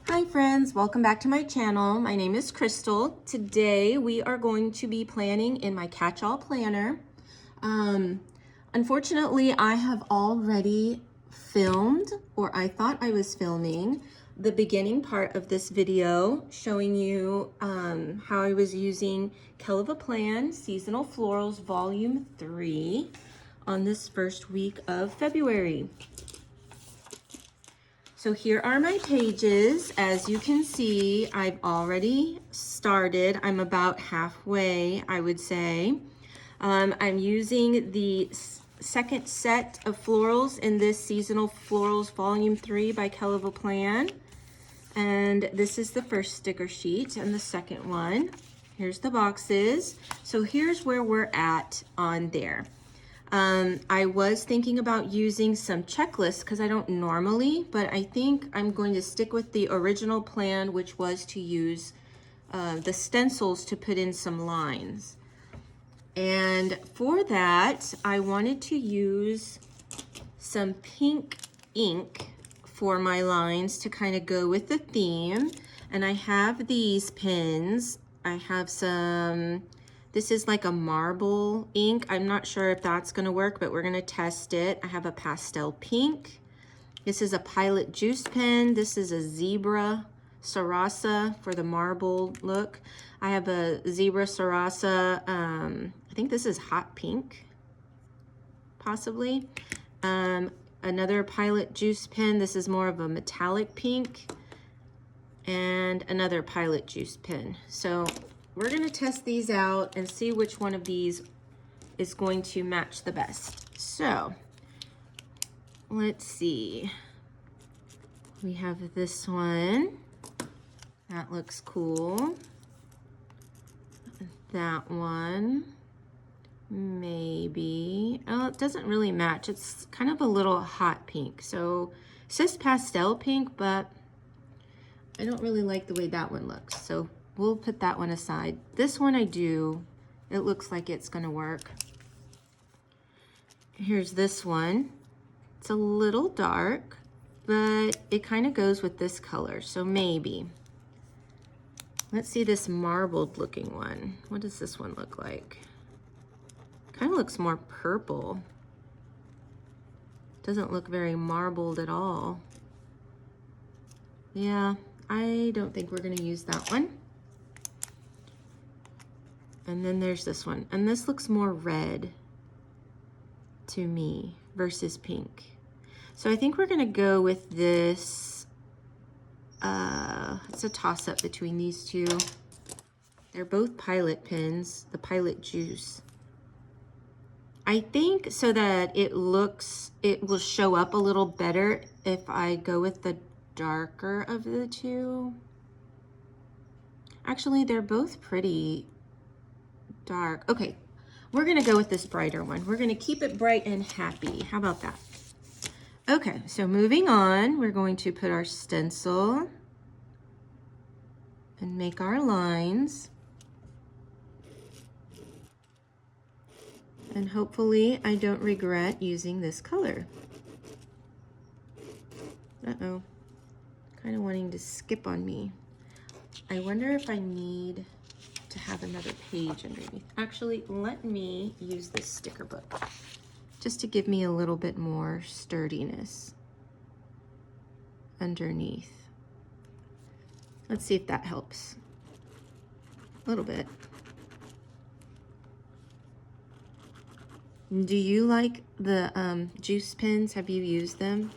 Hi friends, welcome back to my channel. My name is Crystal. Today we are going to be planning in my catch-all planner. Unfortunately, I have already filmed, or I thought I was filming, the beginning part of this video showing you how I was using Kell of a Plan Seasonal Florals Volume 3 on this first week of February. So here are my pages. As you can see, I've already started. I'm about halfway, I would say. I'm using the second set of florals in this Seasonal Florals Volume 3 by Kell of a Plan. And this is the first sticker sheet and the second one. Here's the boxes. So here's where we're at on there. I was thinking about using some checklists because I don't normally, but I think I'm going to stick with the original plan, which was to use the stencils to put in some lines. And for that, I wanted to use some pink ink for my lines to kind of go with the theme. And I have these pens. I have some... This is like a marble ink. I'm not sure if that's gonna work, but we're gonna test it. I have a pastel pink. This is a Pilot juice pen. This is a zebra Sarasa for the marble look. I have a zebra Sarasa, I think this is hot pink, possibly. Another Pilot juice pen. This is more of a metallic pink. And another Pilot juice pen. So we're gonna test these out and see which one of these is going to match the best. So, let's see. We have this one. That looks cool. That one, maybe. Oh, it doesn't really match. It's kind of a little hot pink. So, it says pastel pink, but I don't really like the way that one looks. So, we'll put that one aside. This one I do. It looks like it's gonna work. Here's this one. It's a little dark, but it kind of goes with this color, so maybe. Let's see this marbled looking one. What does this one look like? Kind of looks more purple. Doesn't look very marbled at all. Yeah, I don't think we're gonna use that one. And then there's this one. And this looks more red to me versus pink. So I think we're gonna go with this. It's a toss-up between these two. They're both Pilot pens, the Pilot juice. I think so that it will show up a little better if I go with the darker of the two. Actually, they're both pretty dark. Okay, we're gonna go with this brighter one. We're gonna keep it bright and happy. How about that? Okay, so moving on, we're going to put our stencil and make our lines. And hopefully I don't regret using this color. Uh-oh, kind of wanting to skip on me. I wonder if I need to have another page underneath. Actually, let me use this sticker book just to give me a little bit more sturdiness underneath. Let's see if that helps. A little bit. Do you like the juice pens? Have you used them?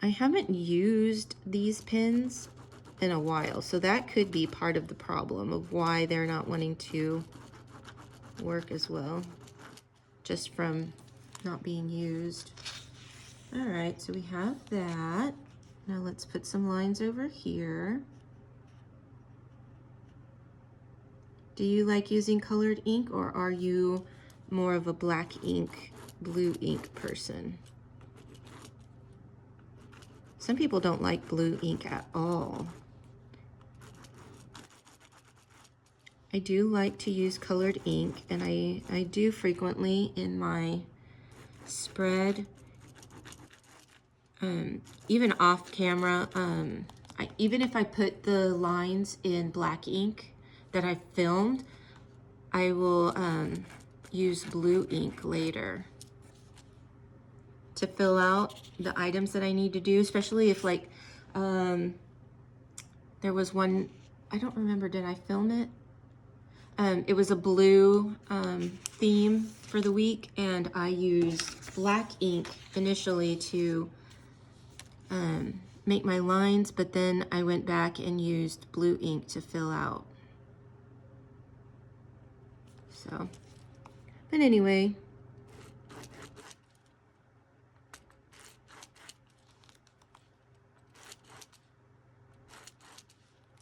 I haven't used these pens in a while, so that could be part of the problem of why they're not wanting to work as well, just from not being used. All right, so we have that. Now let's put some lines over here. Do you like using colored ink, or are you more of a black ink, blue ink person? Some people don't like blue ink at all. I do like to use colored ink, and I do frequently in my spread. even off camera, even if I put the lines in black ink that I filmed, I will use blue ink later to fill out the items that I need to do, especially if like, there was one, I don't remember, did I film it? It was a blue theme for the week, and I used black ink initially to make my lines, but then I went back and used blue ink to fill out. So, but anyway.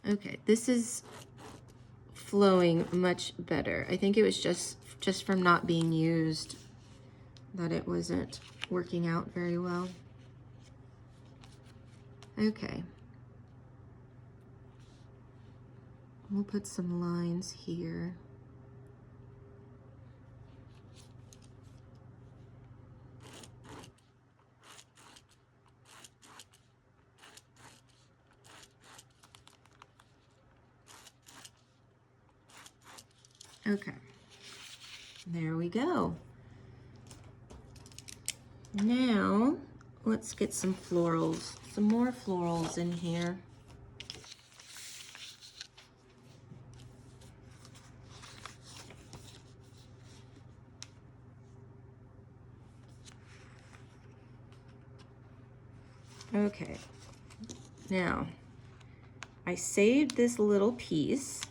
Okay, this is flowing much better. I think it was just from not being used that it wasn't working out very well. Okay. We'll put some lines here. Okay, there we go. Now, let's get some florals, some more florals in here. Okay, now, I saved this little piece.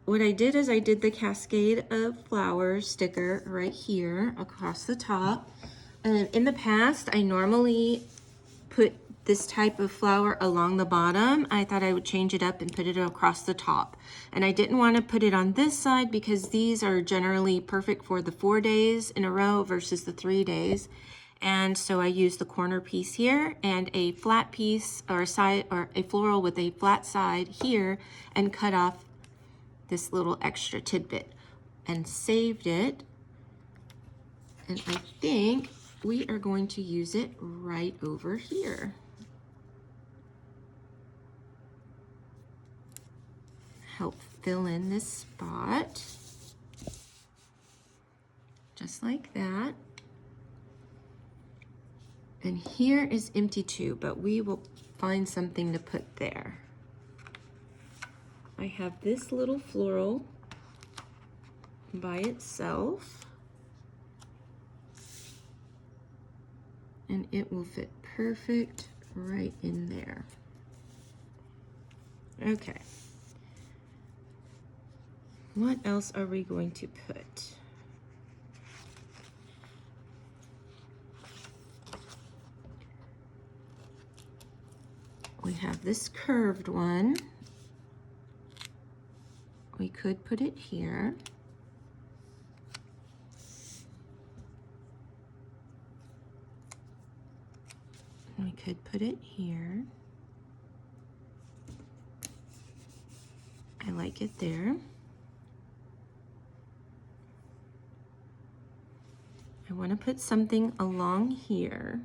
What I did is I did the cascade of flowers sticker right here across the top. And in the past, I normally put this type of flower along the bottom. I thought I would change it up and put it across the top. And I didn't want to put it on this side because these are generally perfect for the 4 days in a row versus the 3 days. And so I used the corner piece here and a flat piece or a floral with a flat side here and cut off this little extra tidbit and saved it. And I think we are going to use it right over here. Help fill in this spot. Just like that. And here is empty too, but we will find something to put there. I have this little floral by itself, and it will fit perfect right in there. Okay. What else are we going to put? We have this curved one. We could put it here. We could put it here. I like it there. I want to put something along here.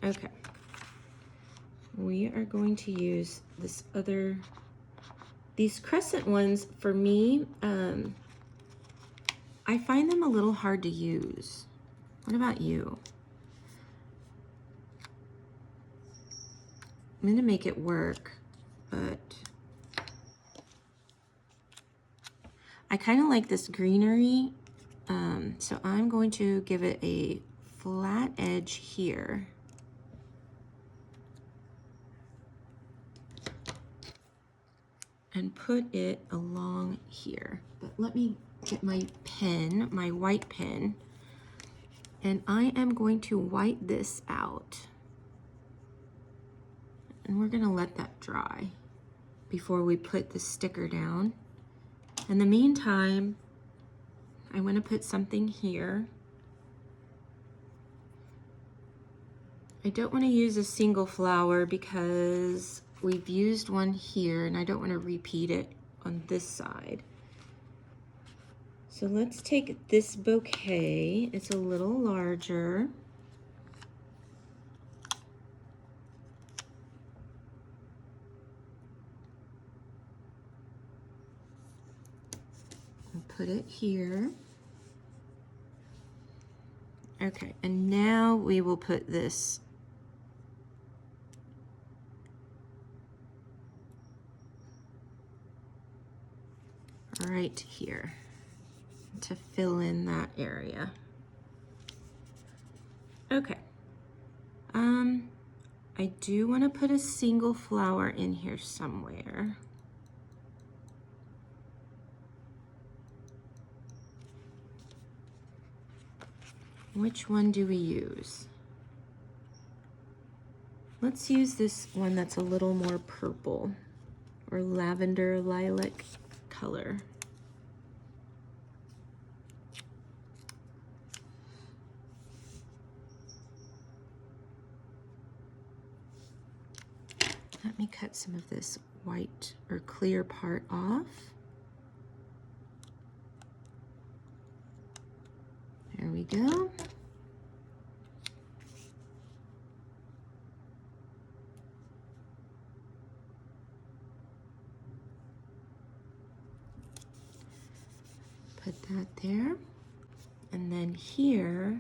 Okay. We are going to use these crescent ones for me, I find them a little hard to use. What about you? I'm gonna make it work, but I kind of like this greenery, so I'm going to give it a flat edge here. And put it along here. But let me get my pen, my white pen, and I am going to white this out. And we're gonna let that dry before we put the sticker down. In the meantime, I want to put something here. I don't want to use a single flower because we've used one here and I don't want to repeat it on this side. So let's take this bouquet. It's a little larger. And put it here. Okay, and now we will put this right here to fill in that area. Okay. I do want to put a single flower in here somewhere. Which one do we use? Let's use this one that's a little more purple or lavender lilac color. Let me cut some of this white or clear part off. There we go. Put that there. And then here,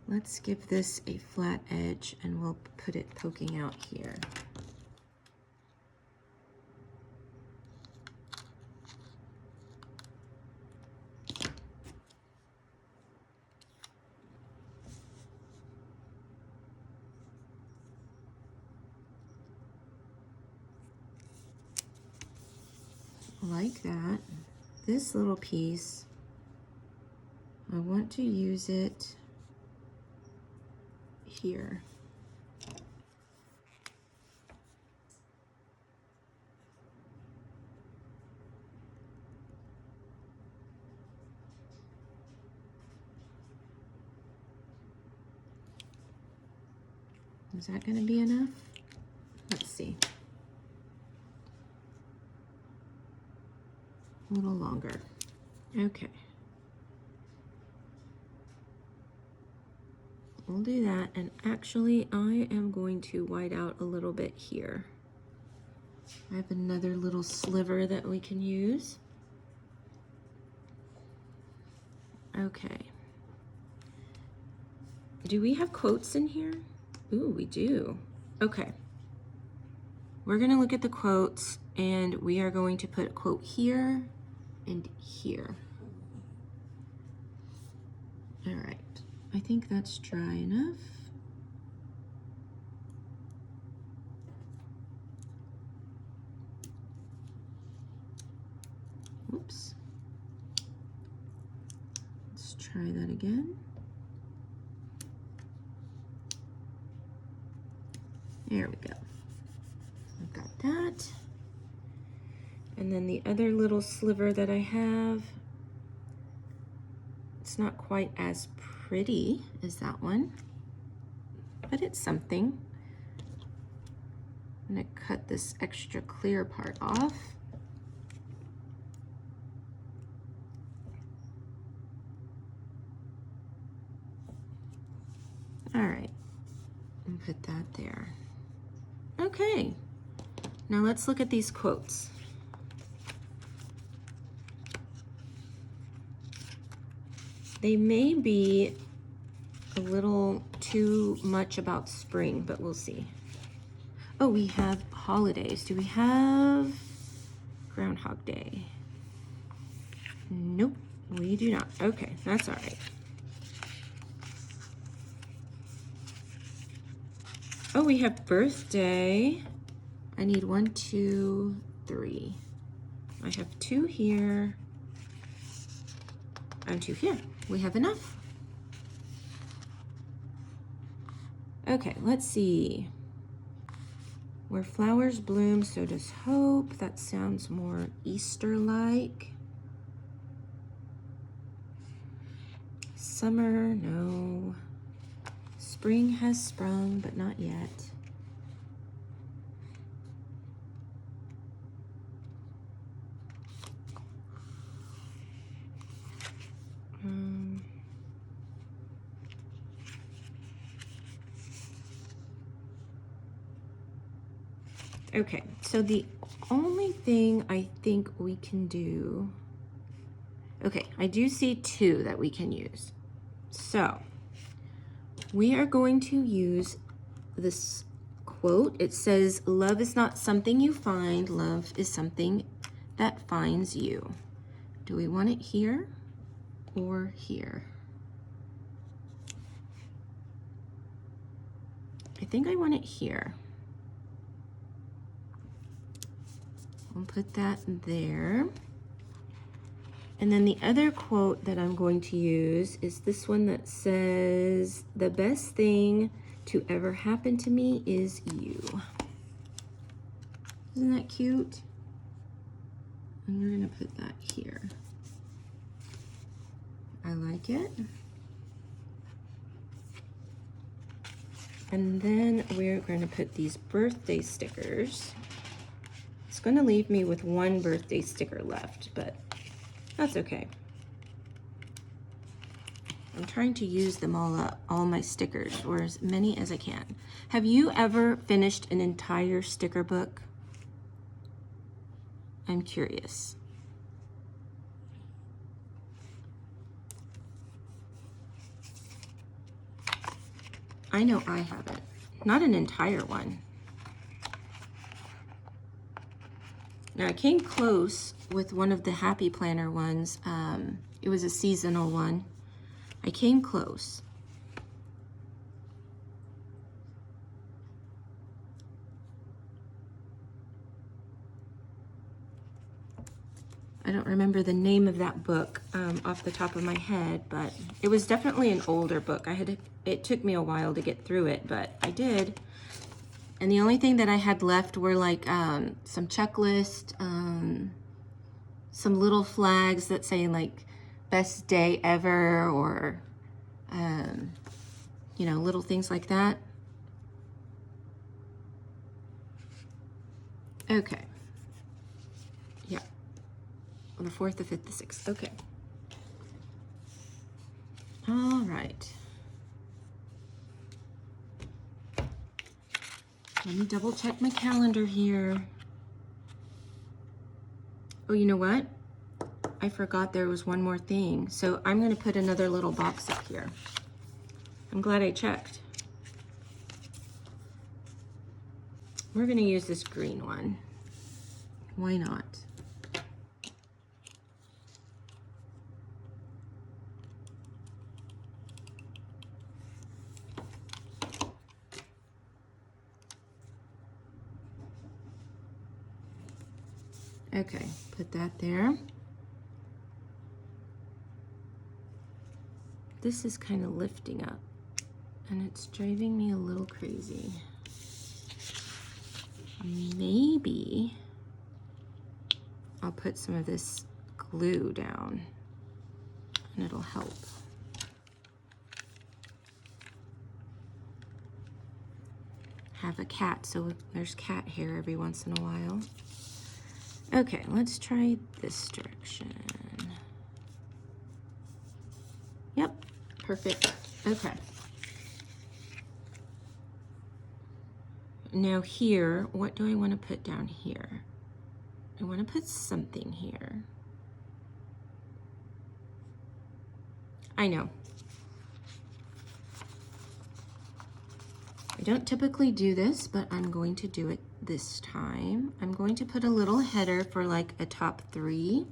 let's give this a flat edge and we'll put it poking out here. Like that. This little piece, I want to use it here. Is that going to be enough? Let's see. A little longer. Okay. We'll do that, and actually I am going to white out a little bit here. I have another little sliver that we can use. Okay. Do we have quotes in here? Ooh, we do. Okay. We're gonna look at the quotes and we are going to put a quote here and here. All right, I think that's dry enough. Oops. Let's try that again. There we go. I've got that. And then the other little sliver that I have, it's not quite as pretty as that one, but it's something. I'm gonna cut this extra clear part off. All right, and put that there. Okay, now let's look at these quotes. They may be a little too much about spring, but we'll see. Oh, we have holidays. Do we have Groundhog Day? Nope, we do not. Okay, that's all right. Oh, we have birthday. I need 1, 2, 3. I have 2 here and 2 here. We have enough. Okay, let's see. Where flowers bloom, so does hope. That sounds more Easter-like. Summer, no. spring has sprung, but not yet. Okay, so the only thing I think we can do, okay, I do see two that we can use. So we are going to use this quote. It says, "Love is not something you find, love is something that finds you." Do we want it here or here? I think I want it here. I'll put that there. And then the other quote that I'm going to use is this one that says, "The best thing to ever happen to me is you." Isn't that cute? And we're gonna put that here. I like it. And then we're gonna put these birthday stickers. It's gonna leave me with one birthday sticker left, but that's okay. I'm trying to use them all up, all my stickers, or as many as I can. Have you ever finished an entire sticker book? I'm curious. I know I haven't. Not an entire one. Now I came close with one of the Happy Planner ones. It was a seasonal one. I came close. I don't remember the name of that book off the top of my head, but it was definitely an older book. It took me a while to get through it, but I did. And the only thing that I had left were like some checklist, some little flags that say like best day ever, or you know, little things like that. Okay. Yeah. On the 4th, the 5th, the 6th. Okay. All right. Let me double check my calendar here. Oh, you know what? I forgot there was one more thing. So I'm going to put another little box up here. I'm glad I checked. We're going to use this green one. Why not? Okay, put that there. This is kind of lifting up, and it's driving me a little crazy. Maybe I'll put some of this glue down, and it'll help. Have a cat, so there's cat hair every once in a while. Okay, let's try this direction. Yep, perfect. Okay. Now here, what do I want to put down here? I want to put something here. I know. I don't typically do this, but I'm going to do it this time. I'm going to put a little header for like a top 3.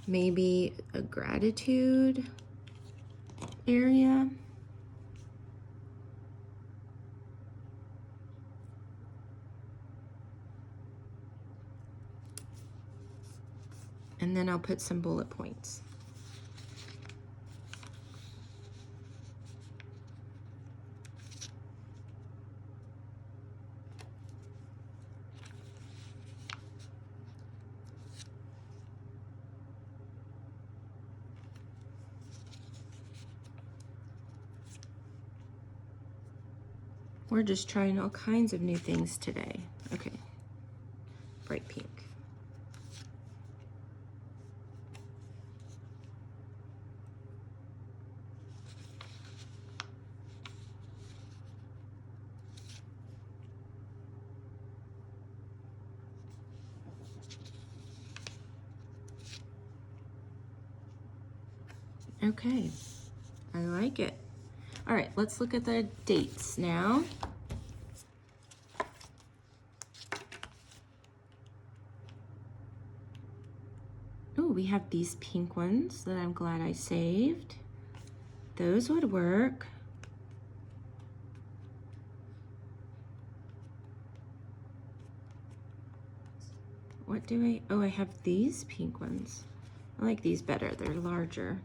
Maybe a gratitude area. And then I'll put some bullet points. We're just trying all kinds of new things today. Okay, bright pink. Okay, I like it. All right, let's look at the dates now. Oh, we have these pink ones that I'm glad I saved. Those would work. What do I, oh, I have these pink ones. I like these better, they're larger.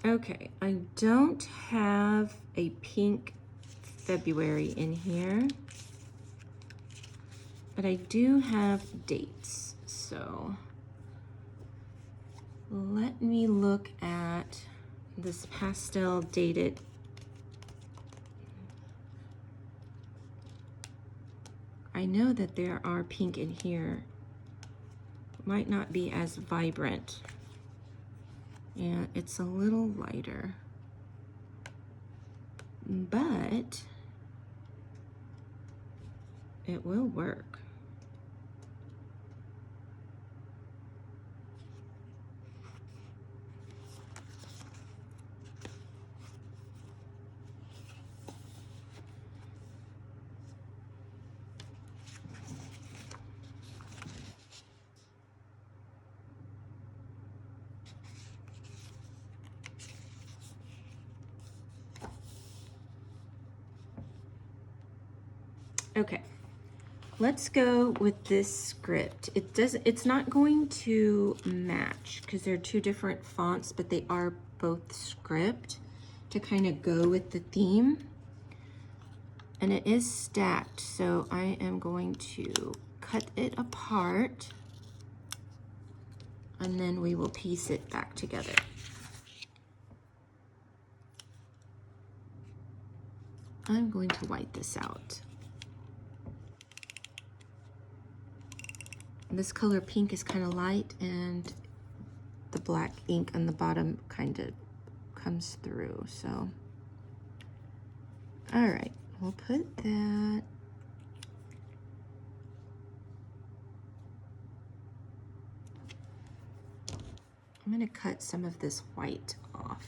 Okay, I don't have a pink February in here, but I do have dates. So let me look at this pastel dated. I know that there are pink in here. Might not be as vibrant. And it's a little lighter, but it will work. Okay, let's go with this script. It's not going to match because they're two different fonts, but they are both script to kind of go with the theme. And it is stacked, so I am going to cut it apart and then we will piece it back together. I'm going to white this out. This color pink is kind of light and the black ink on the bottom kind of comes through, so. All right, we'll put that. I'm gonna cut some of this white off.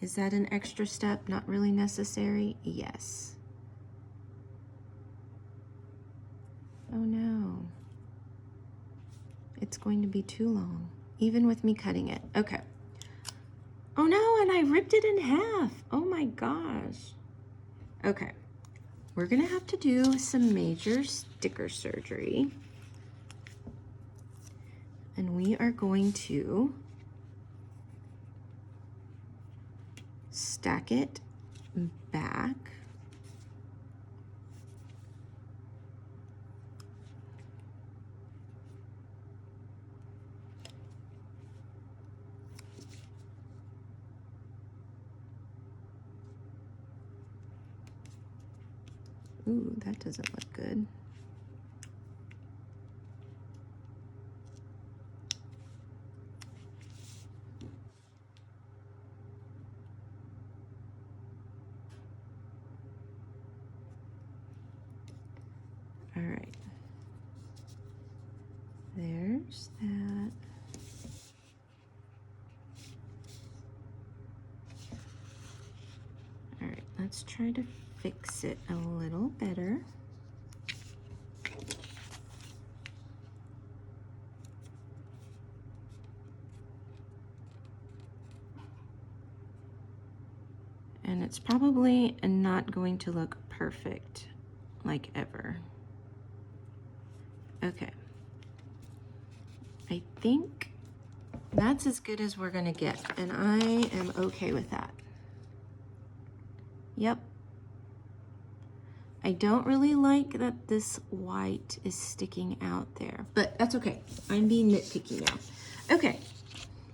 Is that an extra step? Not really necessary? Yes. Oh no. It's going to be too long, even with me cutting it. Okay. Oh no, and I ripped it in half. Oh my gosh. Okay. We're gonna have to do some major sticker surgery. And we are going to stack it back. Ooh, that doesn't look good. All right. There's that. All right, let's try to fix it a little better. And it's probably not going to look perfect like ever. Okay. I think that's as good as we're gonna get, and I am okay with that. Yep. I don't really like that this white is sticking out there, but that's okay. I'm being nitpicky now. Okay,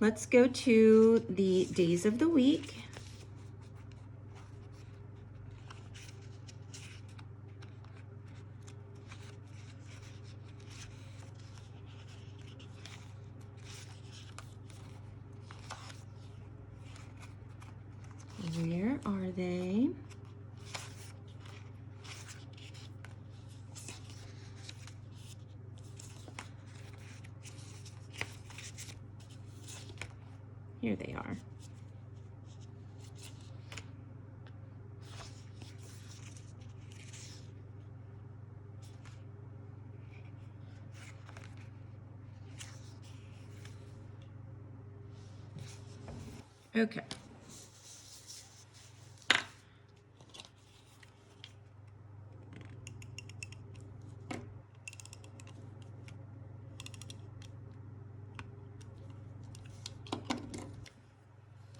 let's go to the days of the week. Where are they? Here they are. Okay.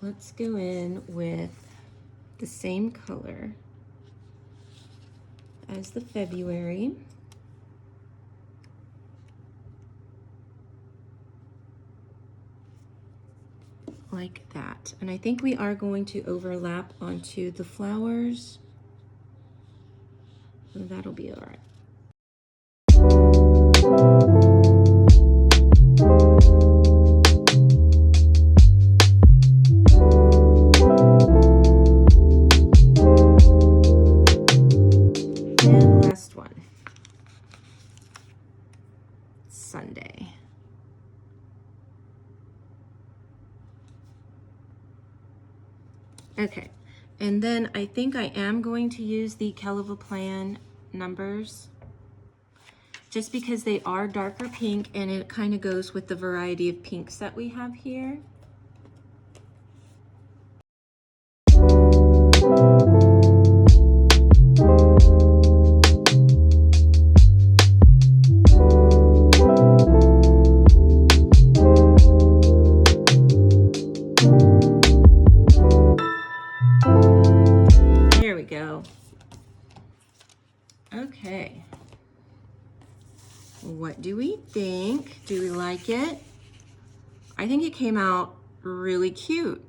Let's go in with the same color as the February. Like that. And I think we are going to overlap onto the flowers. So that'll be all right. And last one. Sunday. Okay, and then I think I am going to use the Kell numbers just because they are darker pink and it kind of goes with the variety of pinks that we have here. There we go. Okay. What do we think? Do we like it? I think it came out really cute.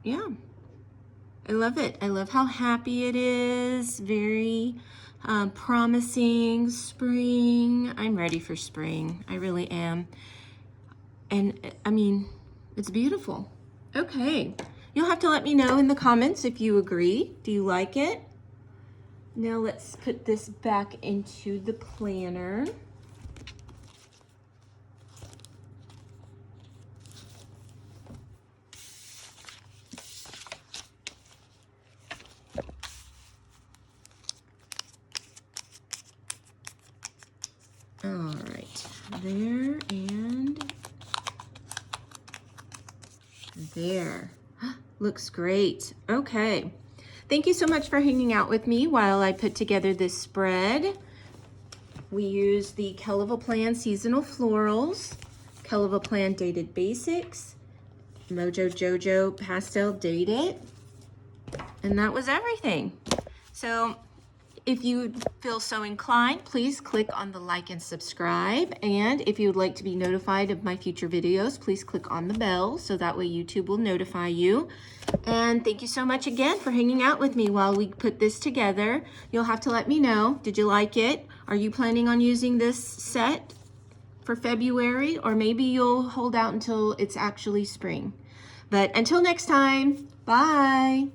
Yeah. I love it. I love how happy it is. Very promising spring. I'm ready for spring. I really am. And I mean, it's beautiful. Okay. You'll have to let me know in the comments if you agree. Do you like it? Now let's put this back into the planner. All right, there and there. Looks great. Okay. Thank you so much for hanging out with me while I put together this spread. We used the Kell Seasonal Florals, Kell Dated Basics, Mojo Jojo Pastel Dated, and that was everything. So if you feel so inclined, please click on the like and subscribe. And if you would like to be notified of my future videos, please click on the bell so that way YouTube will notify you. And thank you so much again for hanging out with me while we put this together. You'll have to let me know, did you like it? Are you planning on using this set for February? Or maybe you'll hold out until it's actually spring. But until next time, bye.